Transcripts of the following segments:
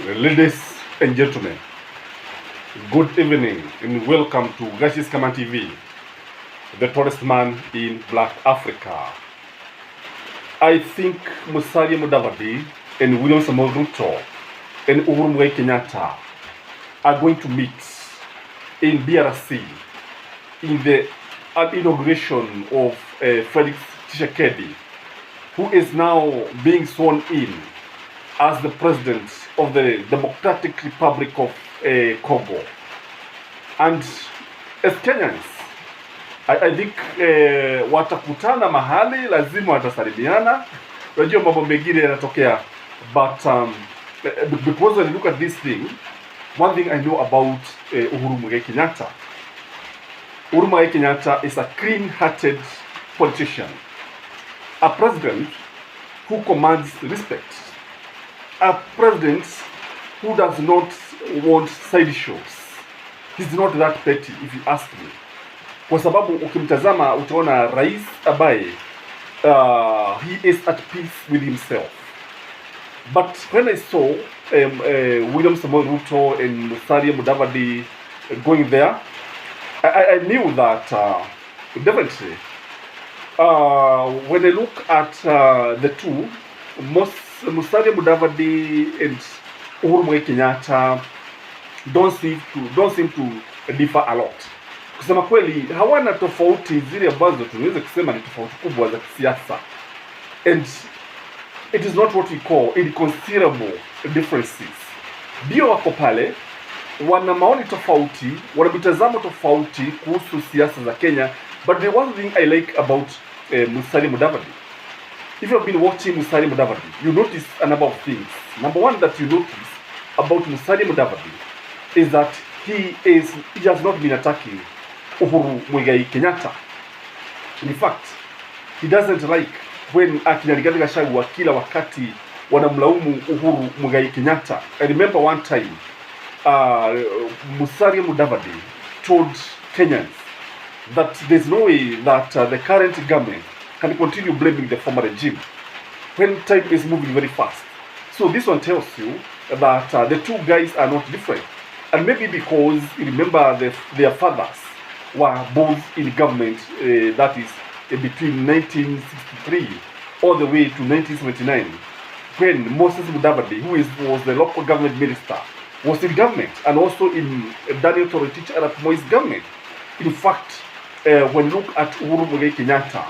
Ladies and gentlemen, good evening and welcome to Gashi's Command TV, the tallest man in Black Africa. I think Musalia Mudavadi and William Samoei Ruto and UHURU.IT Kenyatta are going to meet in DRC in the inauguration of Felix Tshisekedi, who is now being sworn in as the president of the Democratic Republic of Congo. And as Kenyans, I think watakutana mahali, lazima watasalimiana. Unajua mambo mengine yanatokea, but because when you look at this thing, one thing I know about UHURU.IT Kenyatta. UHURU.IT Kenyatta is a clean-hearted politician, a president who commands respect, a president who does not want side shows. He's not that petty, if you ask me. Kwa sababu ukimtazama utaona rais ambaye he is at peace with himself. But when I saw William Samoei Ruto and Musalia Mudavadi going there, I knew that definitely when I look at the two, Musalia Mudavadi and UHURU.IT Kenyatta don't seem to differ a lot. Kusema kweli hawana tofauti zile ambazo tunaweza kusema ni tofauti kubwa za kisiasa. And it is not what we call inconsiderable differences. Ndio wako pale, wana maoni tofauti, wana mitazamo tofauti kuhusu siasa za Kenya, but the one thing I like about Musalia Mudavadi, if you have been watching Musalia Mudavadi, you notice a number of things. Number one that you notice about Musalia Mudavadi is that he has not been attacking UHURU.IT Kenyatta. In fact, he doesn't like when akina Rigathi Gachagua kila wakati wanamlaumu UHURU.IT Kenyatta. I remember one time Musalia Mudavadi told Kenyans that there's no way that the current government can continue blaming the former regime when time is moving very fast. So this one tells you that the two guys are not different. And maybe because, remember, their fathers were both in government, that is between 1963 all the way to 1979, when Moses Mudavadi, who was the local government minister, was in government, and also in Daniel Toroitich Arap Moi's government. In fact, when you look at UHURU.IT Kenyatta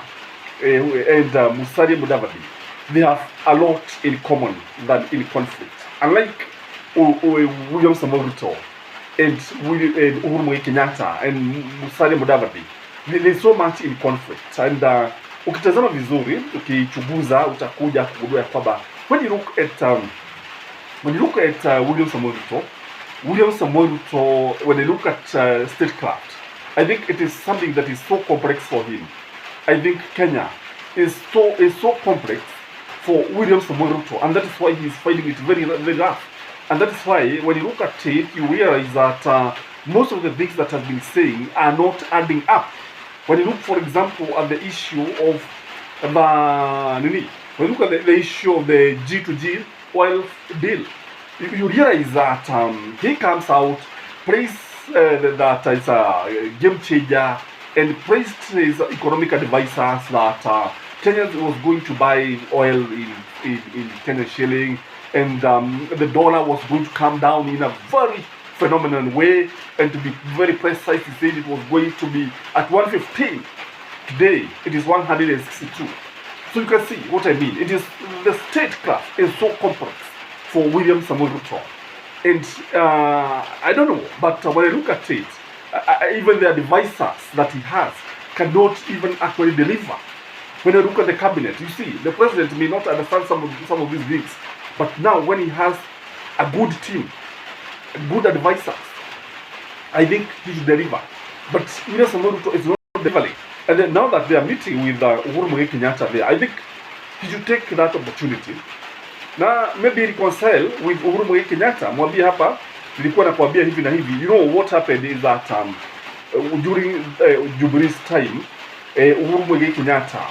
and Musalia Mudavadi, they have a lot in common than in conflict. Unlike William Samoei Ruto and UHURU.IT Kenyatta and Musalia Mudavadi, there's so much in conflict. And ukitazama vizuri, ukichunguza utakuja kugundua kwamba when you look at William Samoei Ruto, when you look at statecraft, I think it is something that is so complex for him. I think Kenya is so complex for William Samoei Ruto, and that is why he is finding it very, very rough. And that is why when you look at it, you realize that most of the things that have been saying are not adding up. When you look, for example, at the issue of when you look at the issue of the G2G oil deal, you realize that he comes out, praise that it's a game changer, and praised his economic advisors that Kenya was going to buy oil in Kenyan shilling, and the dollar was going to come down in a very phenomenal way. And to be very precise, he said it was going to be at 115. Today, it is 162. So you can see what I mean. It is the statecraft is so complex for William Samoei Ruto. And I don't know, but when I look at it, even the advisors that he has cannot even actually deliver. When I look at the cabinet, you see, the president may not understand some of these things, but now when he has a good team, good advisors, I think he should deliver. But William Samoei Ruto is not delivering. And then now that they are meeting with UHURU.IT Kenyatta there, I think he should take that opportunity. Na maybe reconcile with UHURU.IT Kenyatta. Mwambie hapa, nilikuwa nakuambia hivi na hivi. You know what happened is that during Jubilee's time, UHURU.IT Kenyatta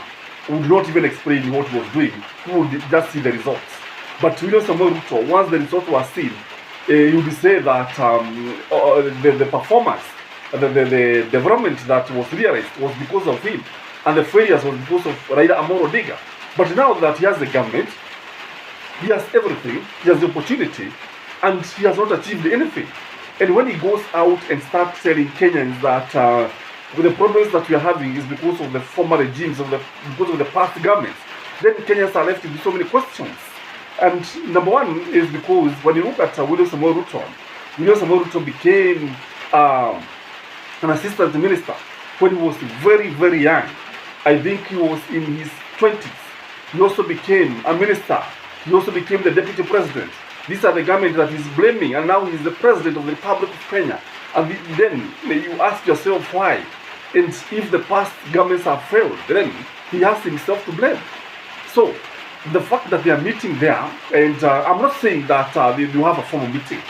would not even explain what he was doing. He would just see the results. But William Samoei Ruto, once the results were seen, you would say that the performance, the development that was realized was because of him, and the failures was because of Raila Amolo Odinga. But now that he has the government, he has everything, he has the opportunity, and he has not achieved anything. And when he goes out and starts telling Kenyans that the problems that we are having is because of the former regimes, because of the past governments, then Kenyans are left with so many questions. And number one is because when you look at William Samoei Ruto became an assistant minister when he was very, very young. I think he was in his 20s. He also became a minister. He also became the deputy president. These are the government that he's blaming, and now he's the president of the Republic of Kenya. And then you ask yourself why. And if the past governments have failed, then he has himself to blame. So the fact that they are meeting there, and I'm not saying that they have a formal meeting.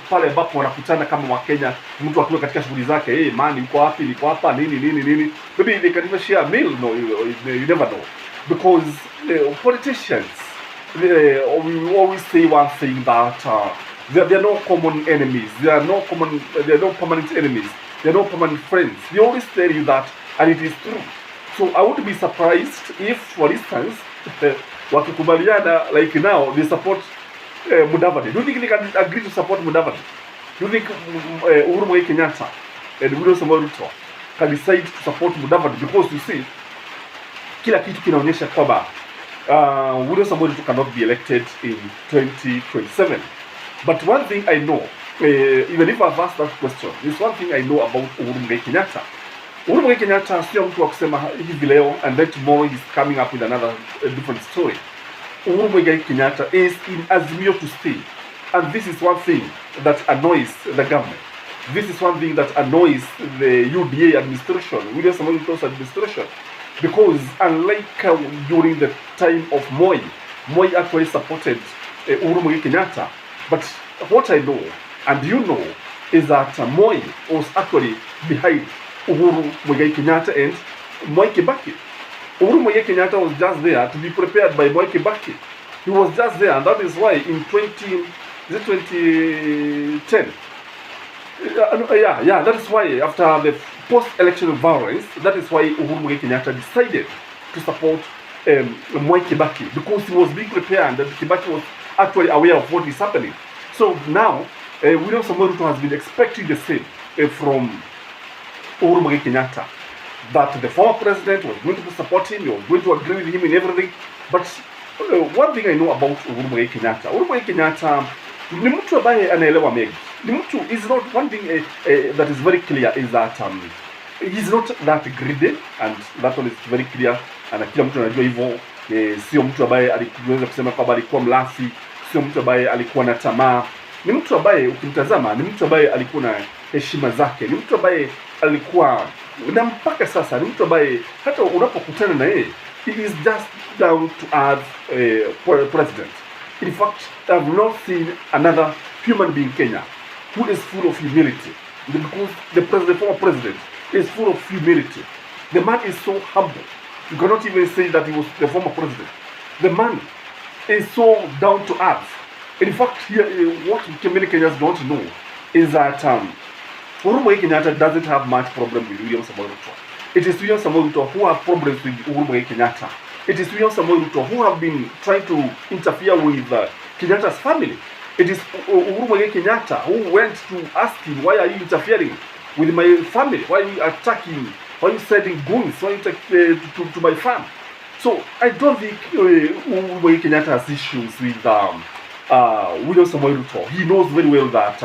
Pale ambapo wanakutana kama Wakenya, mtu akiwa katika shughuli zake, hey man, yuko wapi, niko hapa, nini. Maybe they can even share a meal. No, you never know. Because politicians, we always say one thing, that there are no common enemies. There are no permanent enemies. There are no permanent friends. They always tell you that, and it is true. So I wouldn't be surprised if, for instance, wakikubaliana, like now, they support Mudavadi. Do you think they can agree to support Mudavadi? Do you think Uhuru Muigai Kenyatta and William Samoei Ruto can decide to support Mudavadi? Because you see, kila kitu kinaonyesha kwamba William Samoei Ruto cannot be elected in 2027. But one thing I know, even if I've asked that question, there's one thing I know about Uhuru Muigai Kenyatta. Uhuru Muigai Kenyatta sio mtu wa kusema hivi leo and then tomorrow he's coming up with another different story. Uhuru Muigai Kenyatta is in Azimio to stay. And this is one thing that annoys the government. This is one thing that annoys the UDA administration, William Samoei Ruto's administration. Because unlike during the time of Moi actually supported Uhuru Muigai Kenyatta. But what I know, and you know, is that Moi was actually behind Uhuru Muigai Kenyatta and Mwai Kibaki. Uhuru Muigai Kenyatta was just there to be prepared by Mwai Kibaki. He was just there, and that is why in 2010, that is why after the post-election violence, that is why Uhuru Muigai Kenyatta decided to support Mwai Kibaki, because he was being prepared, and Kibaki was actually aware of what is happening. So now, William Samoei Ruto has been expecting the same from Uhuru Muigai Kenyatta, that the former president was going to support him, he was going to agree with him in everything. But one thing I know about Uhuru Muigai Kenyatta, Uhuru Muigai Kenyatta ni mtu ambaye anaelewa mengi. Ni mtu is not, one thing that is very clear is that he's not that greedy, and that one is very clear, and kila mtu anajua hivyo. Sio mtu ambaye alikuweza kusema kwamba alikuwa mlafi, sio mtu ambaye alikuwa na tamaa. Ni mtu ambaye ukimtazama, ni mtu ambaye alikuwa na heshima zake, ni mtu ambaye alikuwa, na mpaka sasa ni mtu ambaye hata unapokutana na yeye, he is just down to earth president. In fact, I have not seen another human being in Kenya who is full of humility, because the former president is full of humility. The man is so humble. You cannot even say that he was the former president. The man is so down to earth. In fact, here, what many Kenyans don't know is that Uhuru Muigai Kenyatta doesn't have much problem with William Samoei Ruto. It is William Samoei Ruto who have problems with Uhuru Muigai Kenyatta. It is William Samoei Ruto who have been trying to interfere with Kenyatta's family. It is Uhuru Muigai Kenyatta who went to ask him, why are you interfering with my family? Why are you attacking? Why are you sending goons? Why are you to my farm? So I don't think Uhuru Muigai Kenyatta has issues with William Samoei Ruto. He knows very well that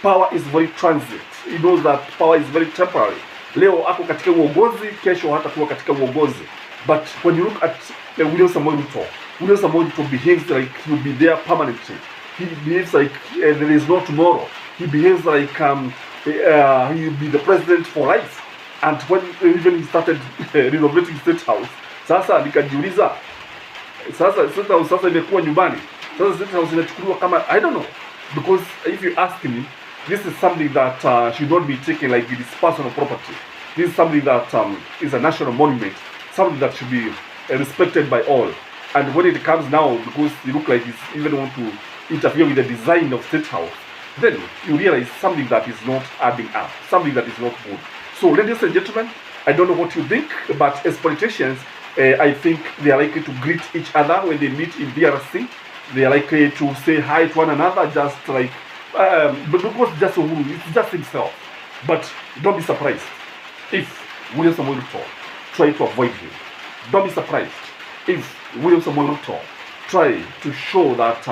power is very transit. He knows that power is very temporary. Leo ako katika uongozi, kesho hatakuwa katika uongozi. But when you look at William Samoei Ruto behaves like he will be there permanently. He behaves like there is no tomorrow. He behaves like he will be the president for life. And when even he started renovating State House, sasa nikajiuliza, sasa State House sasa imekuwa nyumbani. Sasa State House inachukuliwa kama, I don't know. Because if you ask me, this is something that should not be taken like it is personal property. This is something that is a national monument, something that should be respected by all. And when it comes now, because you look like it's even want to interfere with the design of State House, then you realize something that is not adding up, something that is not good. So, ladies and gentlemen, I don't know what you think, but as politicians, I think they are likely to greet each other when they meet in DRC. They are likely to say hi to one another, just like, but because just Uhuru, it's just himself. But don't be surprised if William Samoei Ruto try to avoid him. Don't be surprised if William Samoei Ruto try to show that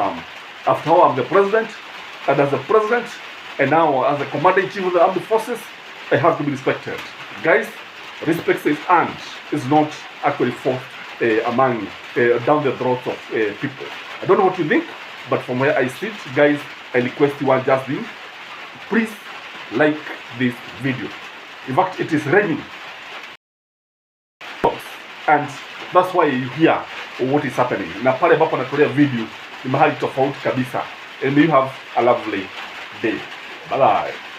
after all, I'm the president, and as a president, and now as a commander-in-chief of the armed forces, I have to be respected. Guys, respect is earned, is not actually forced among down the throats of people. I don't know what you think, but from where I sit, guys, I request you one just thing. Please like this video. In fact, it is raining, and that's why you hear what is happening. Na pale ambapo natolea video ni mahali tofauti kabisa. And you have a lovely day. Bye bye.